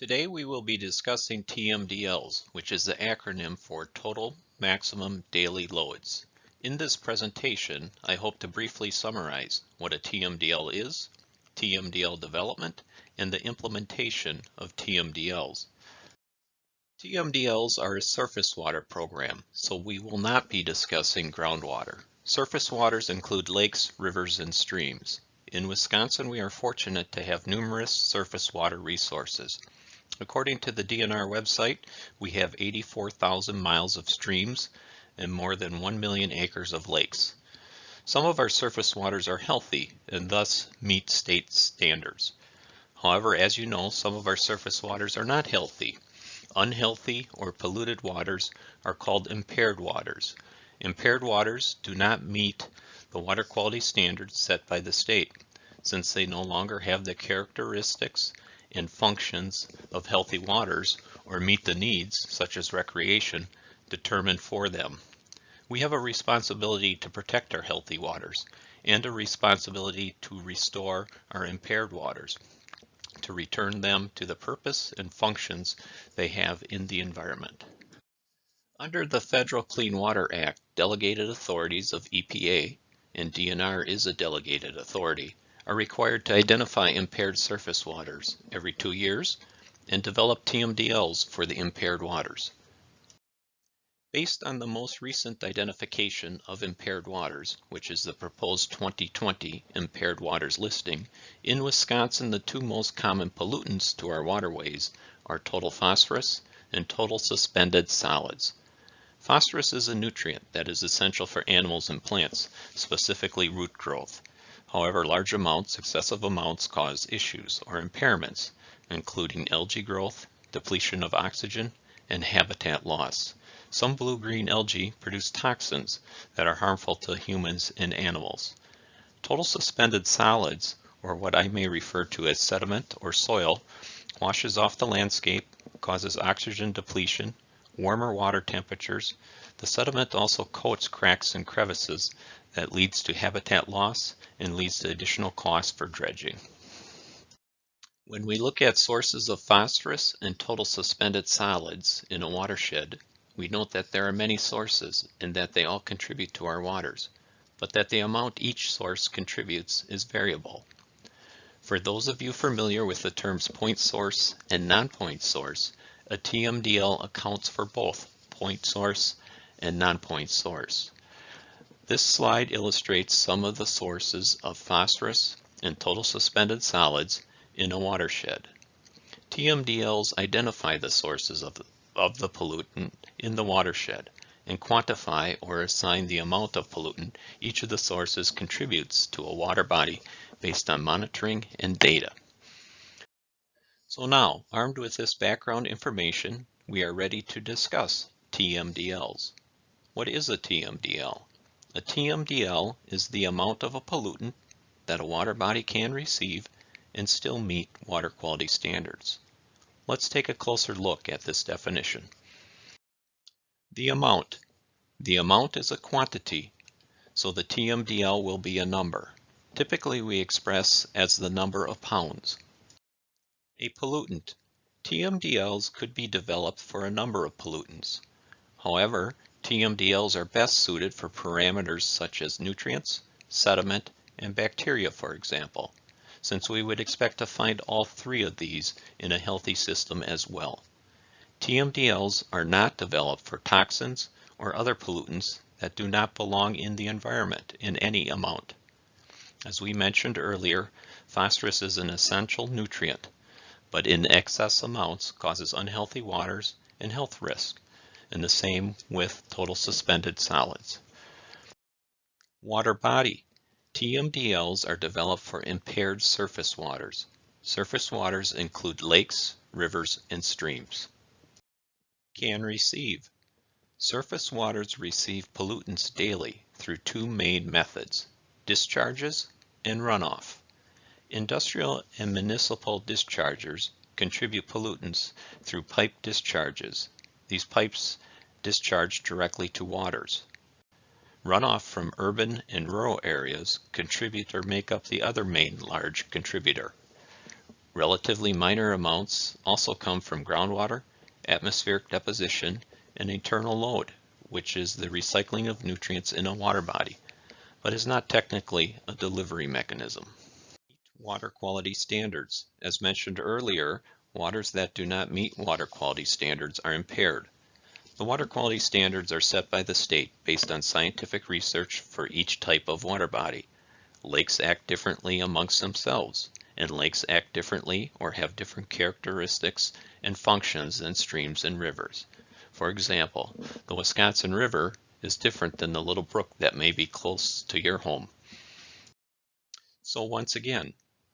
Today we will be discussing TMDLs, which is the acronym for Total Maximum Daily Loads. In this presentation, I hope to briefly summarize what a TMDL is, TMDL development, and the implementation of TMDLs. TMDLs are a surface water program, so we will not be discussing groundwater. Surface waters include lakes, rivers, and streams. In Wisconsin, we are fortunate to have numerous surface water resources. According to the DNR website, we have 84,000 miles of streams and more than 1 million acres of lakes. Some of our surface waters are healthy and thus meet state standards. However, as you know, some of our surface waters are not healthy. Unhealthy or polluted waters are called impaired waters. Impaired waters do not meet the water quality standards set by the state, since they no longer have the characteristics and functions of healthy waters or meet the needs, such as recreation, determined for them. We have a responsibility to protect our healthy waters and a responsibility to restore our impaired waters, to return them to the purpose and functions they have in the environment. Under the Federal Clean Water Act, delegated authorities of EPA, and DNR is a delegated authority, are required to identify impaired surface waters every 2 years and develop TMDLs for the impaired waters. Based on the most recent identification of impaired waters, which is the proposed 2020 impaired waters listing, in Wisconsin the two most common pollutants to our waterways are total phosphorus and total suspended solids. Phosphorus is a nutrient that is essential for animals and plants, specifically root growth. However, large amounts, excessive amounts, cause issues or impairments, including algae growth, depletion of oxygen, and habitat loss. Some blue-green algae produce toxins that are harmful to humans and animals. Total suspended solids, or what I may refer to as sediment or soil, washes off the landscape, causes oxygen depletion, warmer water temperatures. The sediment also coats cracks and crevices that leads to habitat loss and leads to additional costs for dredging. When we look at sources of phosphorus and total suspended solids in a watershed, we note that there are many sources and that they all contribute to our waters, but that the amount each source contributes is variable. For those of you familiar with the terms point source and non-point source, a TMDL accounts for both point source and non-point source. This slide illustrates some of the sources of phosphorus and total suspended solids in a watershed. TMDLs identify the sources of the pollutant in the watershed and quantify or assign the amount of pollutant each of the sources contributes to a water body based on monitoring and data. So now, armed with this background information, we are ready to discuss TMDLs. What is a TMDL? A TMDL is the amount of a pollutant that a water body can receive and still meet water quality standards. Let's take a closer look at this definition. The amount. The amount is a quantity, so the TMDL will be a number. Typically we express as the number of pounds. A pollutant. TMDLs could be developed for a number of pollutants. However, TMDLs are best suited for parameters such as nutrients, sediment, and bacteria, for example, since we would expect to find all three of these in a healthy system as well. TMDLs are not developed for toxins or other pollutants that do not belong in the environment in any amount. As we mentioned earlier, phosphorus is an essential nutrient, but in excess amounts causes unhealthy waters and health risk, and the same with total suspended solids. Water body. TMDLs are developed for impaired surface waters. Surface waters include lakes, rivers, and streams. Can receive. Surface waters receive pollutants daily through two main methods, discharges and runoff. Industrial and municipal dischargers contribute pollutants through pipe discharges. These pipes discharge directly to waters. Runoff from urban and rural areas contribute or make up the other main large contributor. Relatively minor amounts also come from groundwater, atmospheric deposition, and internal load, which is the recycling of nutrients in a water body, but is not technically a delivery mechanism. Water quality standards. As mentioned earlier, waters that do not meet water quality standards are impaired. The water quality standards are set by the state based on scientific research for each type of water body. Lakes act differently amongst themselves, and lakes act differently or have different characteristics and functions than streams and rivers. For example, the Wisconsin River is different than the little brook that may be close to your home. So once again,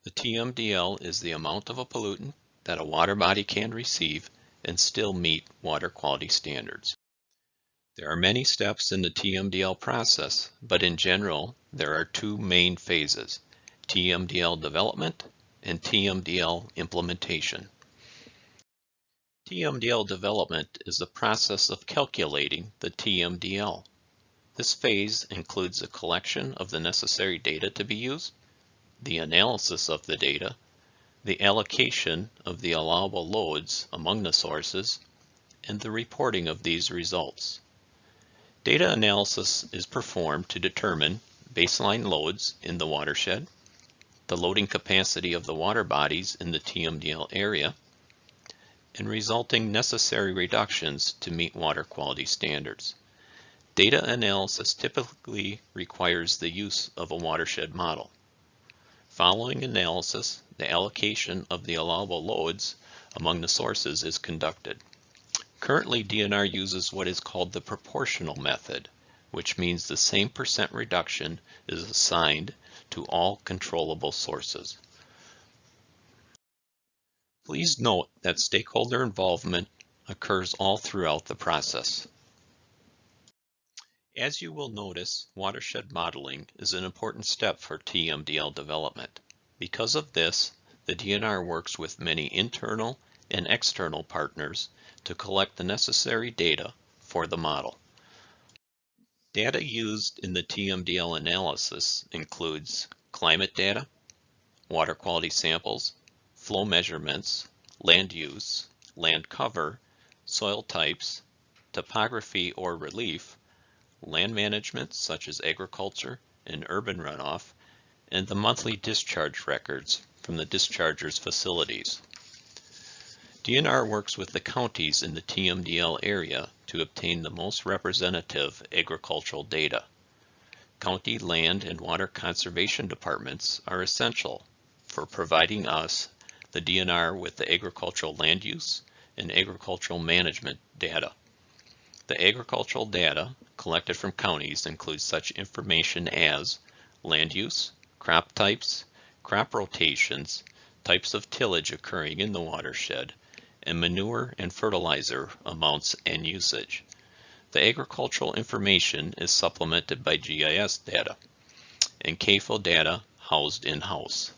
the TMDL is the amount of a pollutant that a water body can receive and still meet water quality standards. There are many steps in the TMDL process, but in general, there are two main phases: TMDL development and TMDL implementation. TMDL development is the process of calculating the TMDL. This phase includes the collection of the necessary data to be used, the analysis of the data, the allocation of the allowable loads among the sources, and the reporting of these results. Data analysis is performed to determine baseline loads in the watershed, the loading capacity of the water bodies in the TMDL area, and resulting necessary reductions to meet water quality standards. Data analysis typically requires the use of a watershed model. Following analysis, the allocation of the allowable loads among the sources is conducted. Currently, DNR uses what is called the proportional method, which means the same percent reduction is assigned to all controllable sources. Please note that stakeholder involvement occurs all throughout the process. As you will notice, watershed modeling is an important step for TMDL development. Because of this, the DNR works with many internal and external partners to collect the necessary data for the model. Data used in the TMDL analysis includes climate data, water quality samples, flow measurements, land use, land cover, soil types, topography or relief, land management such as agriculture and urban runoff, and the monthly discharge records from the dischargers facilities. DNR works with the counties in the TMDL area to obtain the most representative agricultural data. County land and water conservation departments are essential for providing us, the DNR, with the agricultural land use and agricultural management data. The agricultural data collected from counties includes such information as land use, crop types, crop rotations, types of tillage occurring in the watershed, and manure and fertilizer amounts and usage. The agricultural information is supplemented by GIS data and CAFO data housed in-house.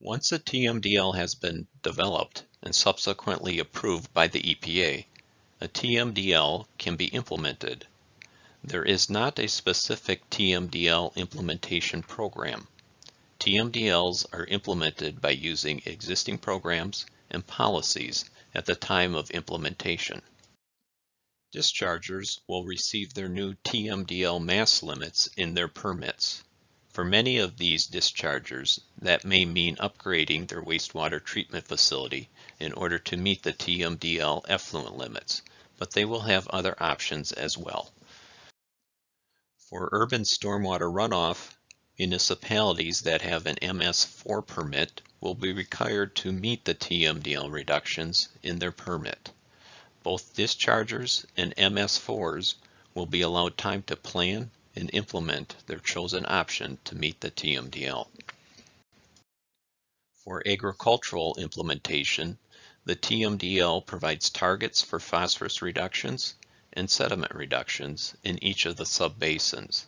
Once a TMDL has been developed and subsequently approved by the EPA, a TMDL can be implemented. There is not a specific TMDL implementation program. TMDLs are implemented by using existing programs and policies at the time of implementation. Dischargers will receive their new TMDL mass limits in their permits. For many of these dischargers, that may mean upgrading their wastewater treatment facility in order to meet the TMDL effluent limits, but they will have other options as well. For urban stormwater runoff, municipalities that have an MS4 permit will be required to meet the TMDL reductions in their permit. Both dischargers and MS4s will be allowed time to plan and implement their chosen option to meet the TMDL. For agricultural implementation, the TMDL provides targets for phosphorus reductions and sediment reductions in each of the subbasins.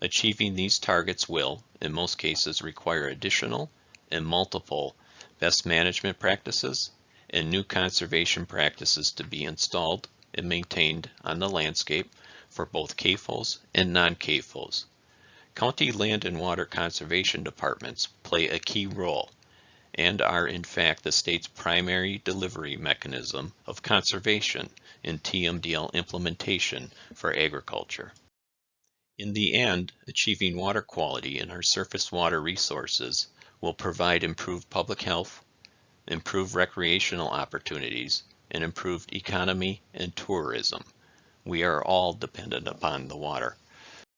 Achieving these targets will, in most cases, require additional and multiple best management practices and new conservation practices to be installed and maintained on the landscape for both CAFOs and non-CAFOs. County land and water conservation departments play a key role and are in fact the state's primary delivery mechanism of conservation in TMDL implementation for agriculture. In the end, achieving water quality in our surface water resources will provide improved public health, improved recreational opportunities, and improved economy and tourism. We are all dependent upon the water.